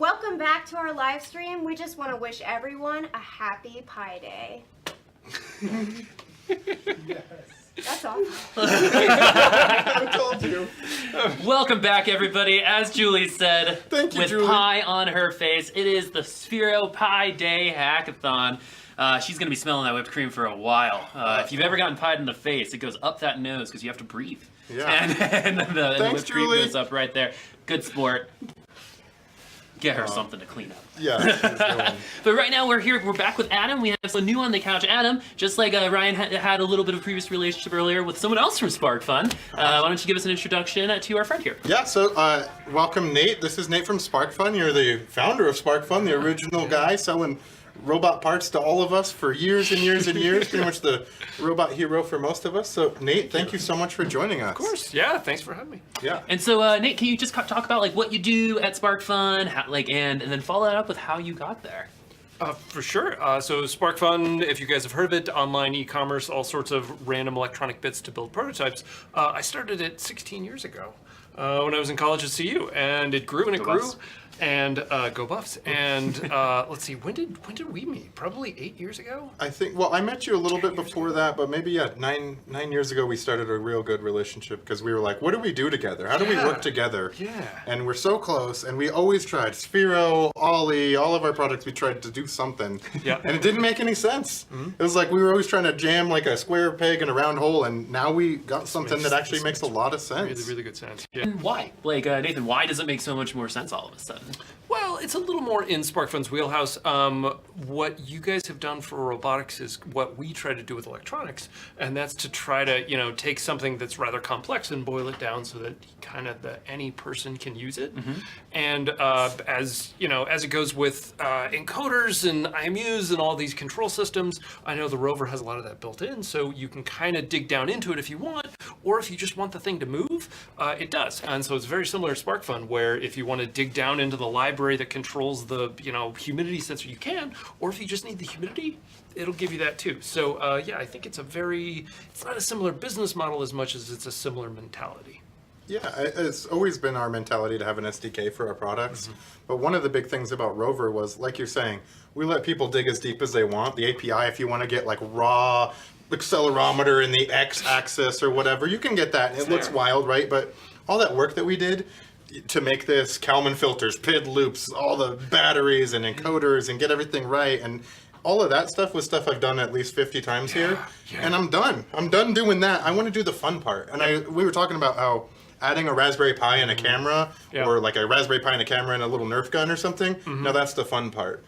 Welcome back to our live stream. We just want to wish everyone a happy Pi Day. Yes. That's all. I told you. Welcome back, everybody. As Julie said, Thank you, with Julie. pie on her face, it is the Sphero Pi Day Hackathon. She's going to be smelling that whipped cream for a while. If you've ever gotten pied in the face, it goes up that nose because you have to breathe. Yeah. And the Thanks, whipped cream Julie. goes up right there. Good sport. Get her something to clean up. Yeah. But right now we're here. We're back with Adam. We have someone new on the couch. Adam, just like Ryan had a little bit of a previous relationship earlier with someone else from Sparkfun. Why don't you give us an introduction to our friend here? Yeah, so welcome, Nate. This is Nate from Sparkfun. You're the founder of Sparkfun, the original guy selling robot parts to all of us for years and years and years. Pretty much the robot hero for most of us. So, Nate, thank you so much for joining us. Of course, yeah. Thanks for having me. Yeah. And so, Nate, can you just talk about like what you do at Sparkfun, and then follow that up with how you got there? For sure. So Sparkfun, if you guys have heard of it, online e-commerce, all sorts of random electronic bits to build prototypes. I started it 16 years ago when I was in college at CU, and it grew and it grew. Buffs. And go Buffs. And let's see, when did we meet? Probably 8 years ago. I think, well, I met you a little bit before that, but maybe, yeah, nine years ago we started a real good relationship because we were like, what do we do together? How do we work together? Yeah. And we're so close, and we always tried. Sphero, Ollie, all of our products, we tried to do something. Yeah. And it didn't make any sense. It was like we were always trying to jam like a square peg in a round hole, and now we got something that actually makes a lot of sense. Really, really good sense. Yeah. And why? Like, Nathan, why does it make so much more sense all of a sudden? Well, it's a little more in Sparkfun's wheelhouse. What you guys have done for robotics is what we try to do with electronics, and that's to try to, take something that's rather complex and boil it down so that any person can use it. And as it goes with encoders and IMUs and all these control systems, I know the rover has a lot of that built in, so you can kind of dig down into it if you want, or if you just want the thing to move, it does. And so it's very similar to Sparkfun, where if you want to dig down into the library that controls the humidity sensor, you can, or if you just need the humidity, it'll give you that too. So I think it's not a similar business model as much as it's a similar mentality. Yeah, it's always been our mentality to have an SDK for our products. But one of the big things about Rover was, like you're saying, we let people dig as deep as they want. The API, if you want to get like raw accelerometer in the X-axis or whatever, you can get that. It looks wild, right? But all that work that we did to make this, Kalman filters, PID loops, all the batteries and encoders and get everything right, and all of that stuff was stuff I've done at least 50 times here, and I'm done. I'm done doing that. I want to do the fun part. And we were talking about how adding a Raspberry Pi and a camera, or like a Raspberry Pi and a camera and a little Nerf gun or something, now that's the fun part.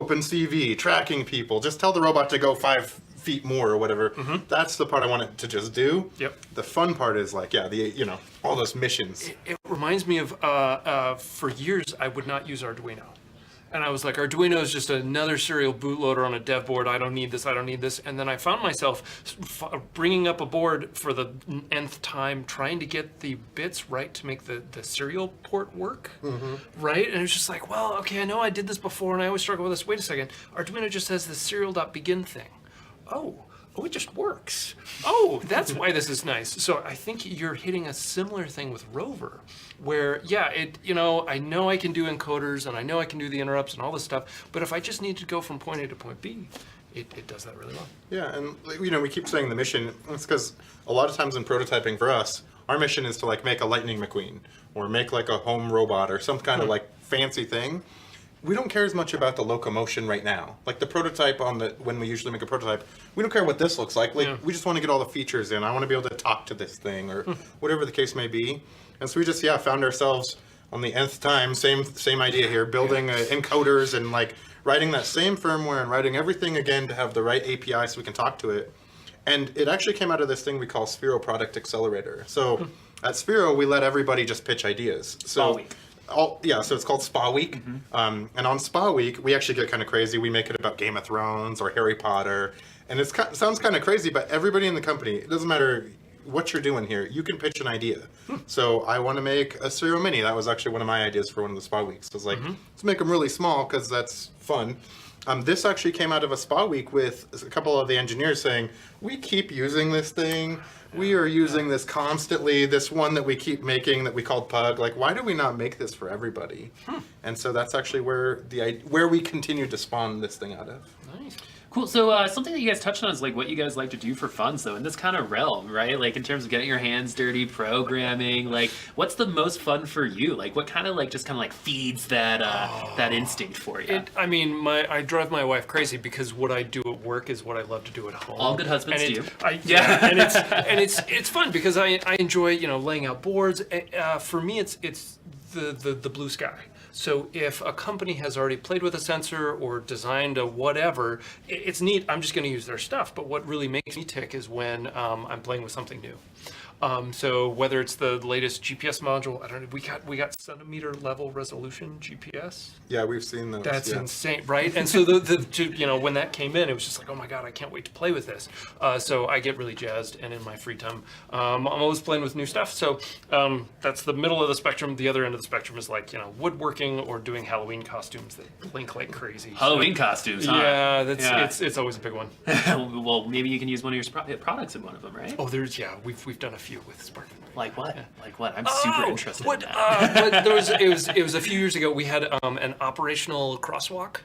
Open CV, tracking people, just tell the robot to go 5 feet more or whatever. That's the part I want it to just do. The fun part is like, all those missions. It reminds me of, for years, I would not use Arduino. And I was like, Arduino is just another serial bootloader on a dev board. I don't need this, I don't need this. And then I found myself bringing up a board for the nth time, trying to get the bits right to make the serial port work, right? And it was just like, well, okay, I know I did this before and I always struggle with this. Wait a second, Arduino just has the serial.begin thing. Oh, it just works. Oh, that's why this is nice. So I think you're hitting a similar thing with Rover, where, I know I can do encoders and I know I can do the interrupts and all this stuff, but if I just need to go from point A to point B, it does that really well. Yeah, and we keep saying the mission. It's because a lot of times in prototyping for us, our mission is to like make a Lightning McQueen or make like a home robot or some kind of like fancy thing. We don't care as much about the locomotion right now. Like the prototype when we usually make a prototype, we don't care what this looks like. We just want to get all the features in. I want to be able to talk to this thing or whatever the case may be. And so we just, found ourselves on the nth time, same idea here, building encoders and like writing that same firmware and writing everything again to have the right API so we can talk to it. And it actually came out of this thing we call Sphero Product Accelerator. So at Sphero, we let everybody just pitch ideas. So so it's called Spa Week. And on Spa Week, we actually get kind of crazy. We make it about Game of Thrones or Harry Potter. And it sounds kind of crazy, but everybody in the company, it doesn't matter what you're doing here. You can pitch an idea. So I want to make a Sphero Mini. That was actually one of my ideas for one of the spa weeks. I was like, let's make them really small because that's fun. This actually came out of a spa week with a couple of the engineers saying, we keep using this thing. We are using this constantly. This one that we keep making that we called Pug. Like, why do we not make this for everybody? And so that's actually where we continue to spawn this thing out of. Nice. Cool. So something that you guys touched on is like what you guys like to do for fun. So in this kind of realm, right? Like in terms of getting your hands dirty, programming. Like, what's the most fun for you? Like, what kind of like just kind of like feeds that that instinct for you? I drive my wife crazy because what I do at work is what I love to do at home. All good husbands do. Yeah, and it's fun because I enjoy laying out boards. For me, it's the blue sky. So if a company has already played with a sensor or designed a whatever, it's neat. I'm just going to use their stuff. But what really makes me tick is when I'm playing with something new. So whether it's the latest GPS module, I don't know, we got centimeter level resolution GPS. Yeah, we've seen those. That's yeah. insane, right? And so when that came in, it was just like, oh my god, I can't wait to play with this. So I get really jazzed, and in my free time, I'm always playing with new stuff. So that's the middle of the spectrum. The other end of the spectrum is like woodworking or doing Halloween costumes that blink like crazy. Halloween costumes, huh? Yeah, it's always a big one. Well, maybe you can use one of your products in one of them, right? Oh, we've done a few with Sparkfun. Like what? Like what? I'm super interested in that. But it was a few years ago. We had an operational crosswalk,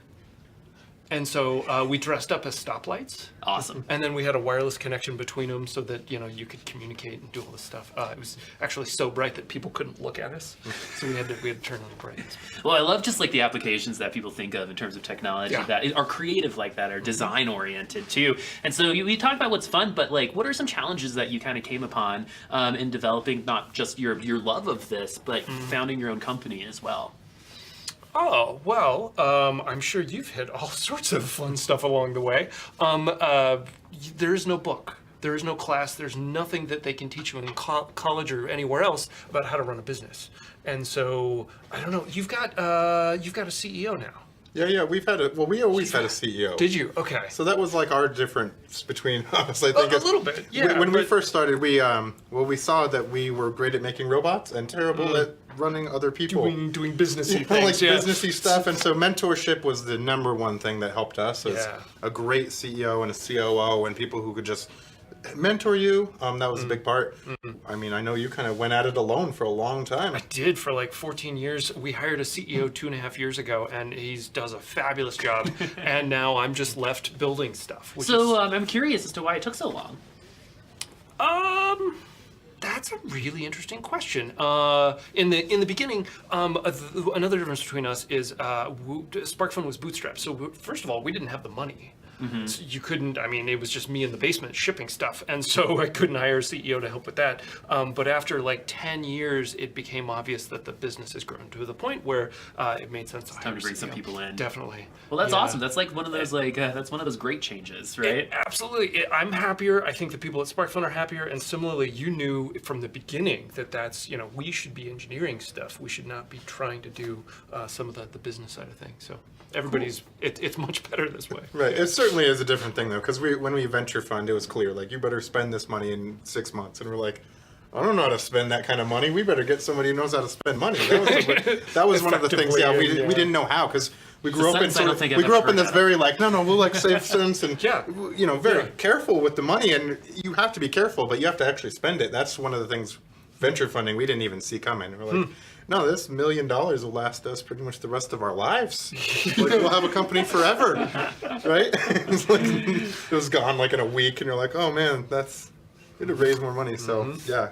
and so we dressed up as stoplights. Awesome. And then we had a wireless connection between them so that you could communicate and do all this stuff. It was actually so bright that people couldn't look at us, so we had to turn on the brightness. Well, I love just like the applications that people think of in terms of technology that are creative like that, are design oriented too. And so we talked about what's fun, but like, what are some challenges that you kind of came upon in developing not just your love of this, but founding your own company as well? Oh, well, I'm sure you've hit all sorts of fun stuff along the way. There is no book. There is no class. There's nothing that they can teach you in college or anywhere else about how to run a business. And so, I don't know. You've got a CEO now. Yeah, we always had a CEO. Did you? Okay. So that was like our difference between us, I think. A little bit, yeah. When we first started, we saw that we were great at making robots and terrible at running other people. Doing businessy things. Like businessy stuff. And so mentorship was the number one thing that helped us as a great CEO and a COO and people who could just mentor you. That was a big part. I mean, I know you kind of went at it alone for a long time. I did for like 14 years. We hired a CEO 2.5 years ago, and he does a fabulous job. And now I'm just left building stuff. I'm curious as to why it took so long. That's a really interesting question. In the beginning, another difference between us is Sparkfun was bootstrapped. So first of all, we didn't have the money. So you couldn't, it was just me in the basement shipping stuff. And so I couldn't hire a CEO to help with that. But after like 10 years, it became obvious that the business has grown to the point where it made sense to hire time to bring a CEO. some people in. Definitely. Well, that's awesome. That's like one of those that's one of those great changes, right? Absolutely. I'm happier. I think the people at Sparkfun are happier. And similarly, you knew from the beginning that's, we should be engineering stuff. We should not be trying to do some of the business side of things. So everybody's, it's much better this way. Right. It certainly is a different thing, though, because when we venture fund, it was clear, like, you better spend this money in 6 months. And we're like, I don't know how to spend that kind of money. We better get somebody who knows how to spend money. That was one of the things, we didn't know how, because we grew up in this very, like, we'll, like, save cents and, very careful with the money. And you have to be careful, but you have to actually spend it. That's one of the things, venture funding, we didn't even see coming. We're like, no, this $1 million will last us pretty much the rest of our lives. We'll have a company forever, right? It was gone like in a week, and you're like, oh man, we had to raise more money. So yeah.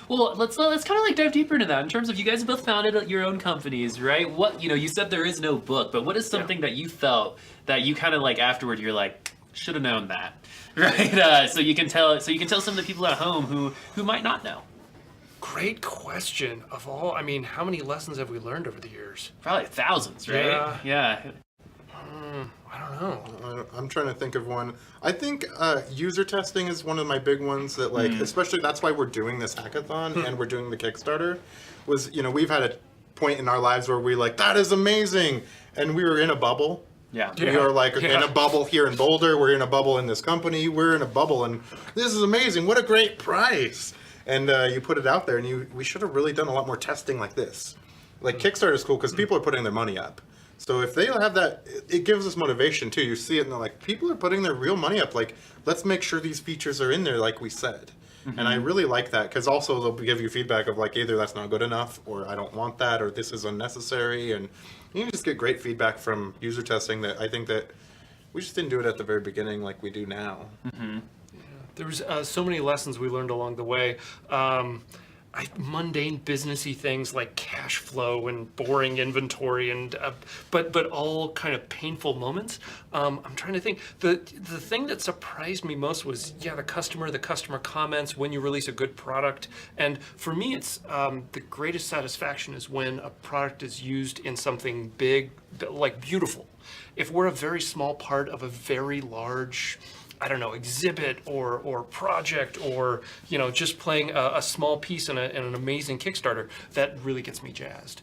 Well, let's kind of like dive deeper into that in terms of you guys both founded your own companies, right? What you said there is no book, but what is something that you felt that you kind of like afterward you're like should have known that, right? So you can tell some of the people at home who might not know. Great question. Of all, how many lessons have we learned over the years? Probably thousands, right? Yeah. I don't know. I'm trying to think of one. I think user testing is one of my big ones that, like, especially that's why we're doing this hackathon and we're doing the Kickstarter. Was we've had a point in our lives where we like that is amazing, and we were in a bubble. Yeah. We are like in a bubble here in Boulder. We're in a bubble in this company. We're in a bubble, and this is amazing. What a great price! And you put it out there, and we should have really done a lot more testing like this. Like Kickstarter is cool because people are putting their money up. So if they have that, it gives us motivation too. You see it, and they're like, people are putting their real money up. Like, let's make sure these features are in there, like we said. And I really like that because also they'll give you feedback of like either that's not good enough, or I don't want that, or this is unnecessary, and you can just get great feedback from user testing that I think that we just didn't do it at the very beginning like we do now. There was so many lessons we learned along the way. Mundane businessy things like cash flow and boring inventory, and but all kind of painful moments. I'm trying to think. The thing that surprised me most was the customer comments when you release a good product. And for me, it's the greatest satisfaction is when a product is used in something big, like beautiful. If we're a very small part of a very large, I don't know, exhibit or project, or just playing a small piece in an amazing Kickstarter, that really gets me jazzed.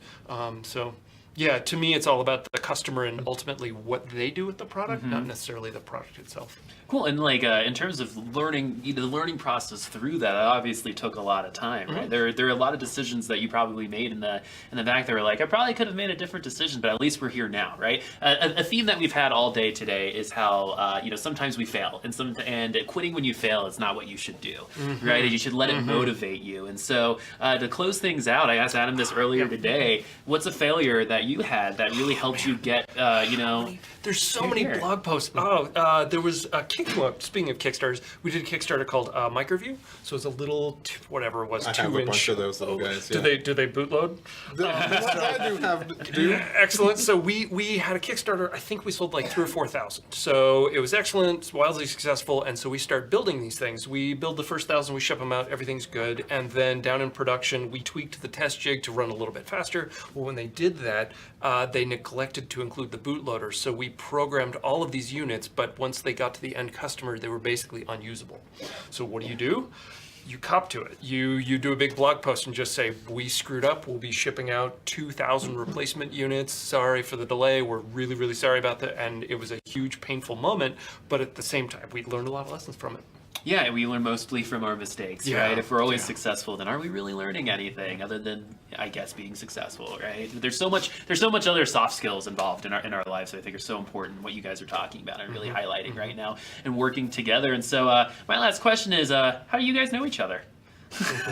So yeah, to me it's all about the customer and ultimately what they do with the product, not necessarily the product itself. Cool. And like in terms of learning, the learning process through that obviously took a lot of time, right? There are a lot of decisions that you probably made in the back that were like, I probably could have made a different decision, but at least we're here now, right? A theme that we've had all day today is how sometimes we fail, and quitting when you fail is not what you should do, right? And you should let it motivate you. And so to close things out, I asked Adam this earlier today. What's a failure that you had that really helped you get, There's so many blog posts. There was a speaking of Kickstarters, we did a Kickstarter called Microview. So it's a little, whatever it was, 2-inch. I have a bunch of those little guys. Do they bootload? I do have. Excellent. So we had a Kickstarter. I think we sold like 3,000 or 4,000. So it was excellent, wildly successful. And so we start building these things. We build the first 1,000, we ship them out, everything's good. And then down in production, we tweaked the test jig to run a little bit faster. Well, when they did that, they neglected to include the bootloader. So we programmed all of these units, but once they got to the end customer, they were basically unusable. So what do? You cop to it. You do a big blog post and just say, we screwed up. We'll be shipping out 2,000 replacement units. Sorry for the delay. We're really, really sorry about that. And it was a huge, painful moment. But at the same time, we learned a lot of lessons from it. Yeah, we learn mostly from our mistakes, right? If we're always successful, then are we really learning anything other than, I guess, being successful, right? There's so much other soft skills involved in our lives that I think are so important. What you guys are talking about and really highlighting right now and working together. And so my last question is, how do you guys know each other?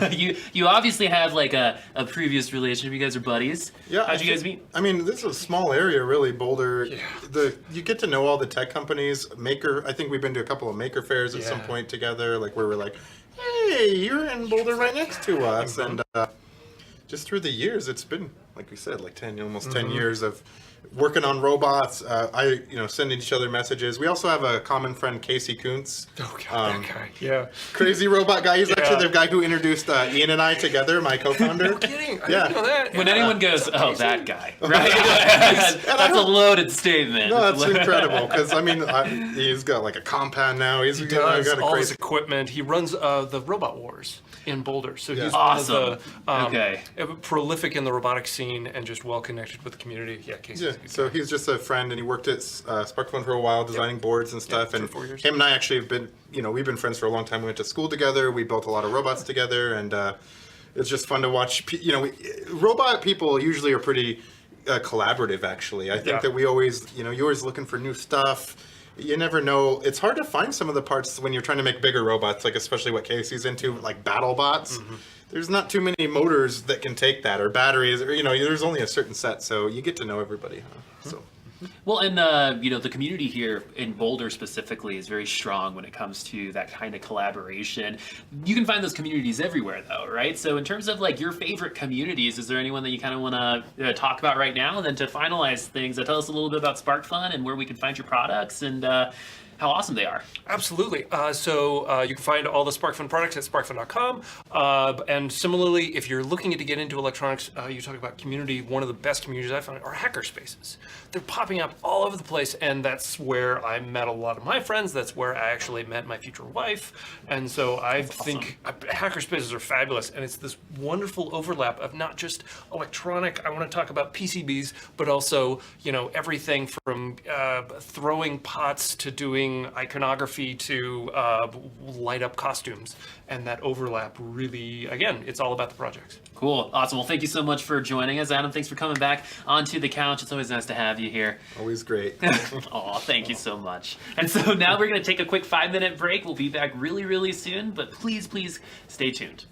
you obviously have like a previous relationship. You guys are buddies. Yeah. How'd you guys meet? I mean, this is a small area, really, Boulder. Yeah. You get to know all the tech companies. I think we've been to a couple of maker fairs at some point together, like where we're like, hey, you're in Boulder right next to us. And just through the years, it's been, like we said, like almost 10 years of working on robots, sending each other messages. We also have a common friend, Casey Kuntz. Oh, God, that guy. Yeah. Crazy robot guy. He's actually the guy who introduced Ian and I together, my co-founder. No kidding. I didn't know that. When anyone goes, oh, that guy, right? That's a loaded statement. No, that's incredible, because, I mean, he's got like a compound now. He does got all his equipment. He runs the Robot Wars in Boulder. So he's awesome. One of the prolific in the robotics scene and just well connected with the community. Yeah, Casey's a good so guy. he's just a friend, and he worked at Sparkfun for a while, designing boards and stuff. And 4 years. Him and I actually have been, we've been friends for a long time. We went to school together. We built a lot of robots together, and it's just fun to watch. Robot people usually are pretty collaborative. Actually, I think that we always, you're always looking for new stuff. You never know. It's hard to find some of the parts when you're trying to make bigger robots, like especially what Casey's into, like battle bots. There's not too many motors that can take that, or batteries, or there's only a certain set, so you get to know everybody. So. Well, and the community here in Boulder specifically is very strong when it comes to that kind of collaboration. You can find those communities everywhere, though, right? So in terms of like your favorite communities, is there anyone that you kind of want to talk about right now? And then to finalize things, tell us a little bit about Sparkfun and where we can find your products and how awesome they are. Absolutely. So you can find all the Sparkfun products at sparkfun.com. And similarly, if you're looking to get into electronics, you talk about community. One of the best communities I found are hacker spaces. They're popping up all over the place, and that's where I met a lot of my friends. That's where I actually met my future wife. And so I think hacker spaces are fabulous, and it's this wonderful overlap of not just electronic. I want to talk about PCBs, but also, you know, everything from throwing pots to doing iconography to light up costumes. And that overlap really, again, it's all about the projects. Cool. Awesome. Well, thank you so much for joining us, Adam. Thanks for coming back onto the couch. It's always nice to have you here. Always great. Oh, thank you so much. And so now we're going to take a quick 5-minute break. We'll be back really, really soon, but please, please stay tuned.